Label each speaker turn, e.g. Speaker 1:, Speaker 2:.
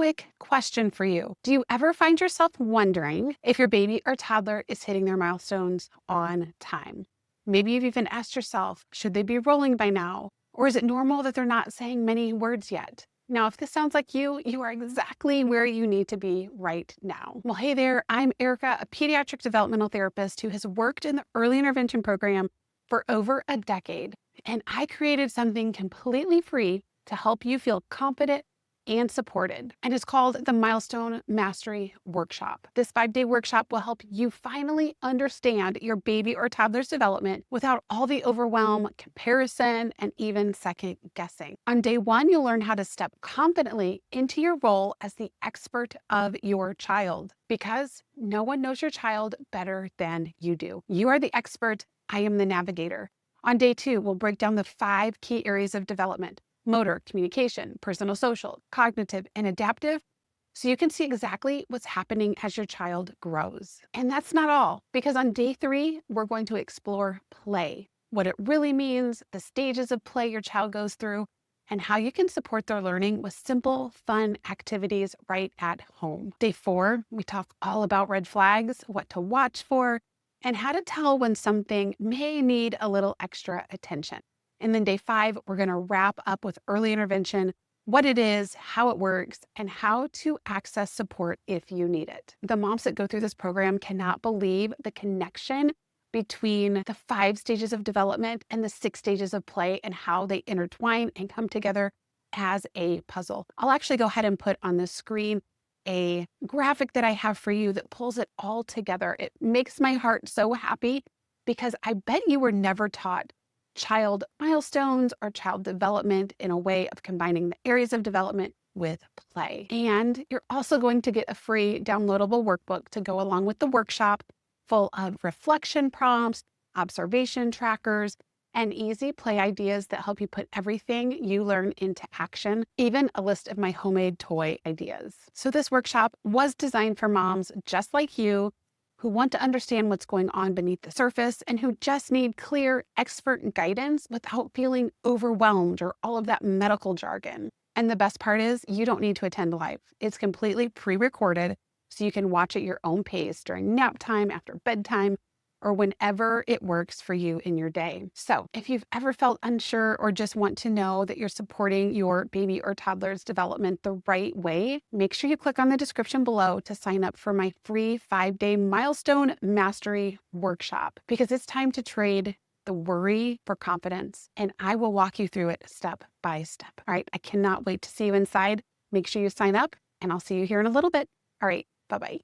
Speaker 1: quick question for you. Do you ever find yourself wondering if your baby or toddler is hitting their milestones on time? Maybe you've even asked yourself, should they be rolling by now? Or is it normal that they're not saying many words yet? Now, if this sounds like you are exactly where you need to be right now. Well, hey there, I'm Ehrica, a pediatric developmental therapist who has worked in the early intervention program for over a decade. And I created something completely free to help you feel confident and supported. And it's called the Milestone Mastery Workshop. This 5-day workshop will help you finally understand your baby or toddler's development without all the overwhelm, comparison, and even second guessing. On day 1, you'll learn how to step confidently into your role as the expert of your child, because no one knows your child better than you do. You are the expert. I am the navigator. On day 2, we'll break down the 5 key areas of development: motor, communication, personal, social, cognitive, and adaptive, so you can see exactly what's happening as your child grows. And that's not all, because on day 3, we're going to explore play, what it really means, the stages of play your child goes through, and how you can support their learning with simple, fun activities right at home. Day 4, we talk all about red flags, what to watch for, and how to tell when something may need a little extra attention. And then day 5, we're going to wrap up with early intervention, what it is, how it works, and how to access support if you need it. The moms that go through this program cannot believe the connection between the 5 stages of development and the 6 stages of play and how they intertwine and come together as a puzzle. I'll actually go ahead and put on the screen a graphic that I have for you that pulls it all together. It makes my heart so happy, because I bet you were never taught child milestones or child development in a way of combining the areas of development with play. And you're also going to get a free downloadable workbook to go along with the workshop, full of reflection prompts, observation trackers, and easy play ideas that help you put everything you learn into action, even a list of my homemade toy ideas. So this workshop was designed for moms just like you, who want to understand what's going on beneath the surface and who just need clear, expert guidance without feeling overwhelmed or all of that medical jargon. And the best part is, you don't need to attend live. It's completely pre-recorded, so you can watch at your own pace during nap time, after bedtime, or whenever it works for you in your day. So if you've ever felt unsure or just want to know that you're supporting your baby or toddler's development the right way, make sure you click on the description below to sign up for my free 5-day Milestone Mastery Workshop, because it's time to trade the worry for confidence, and I will walk you through it step by step. All right, I cannot wait to see you inside. Make sure you sign up, and I'll see you here in a little bit. All right, bye-bye.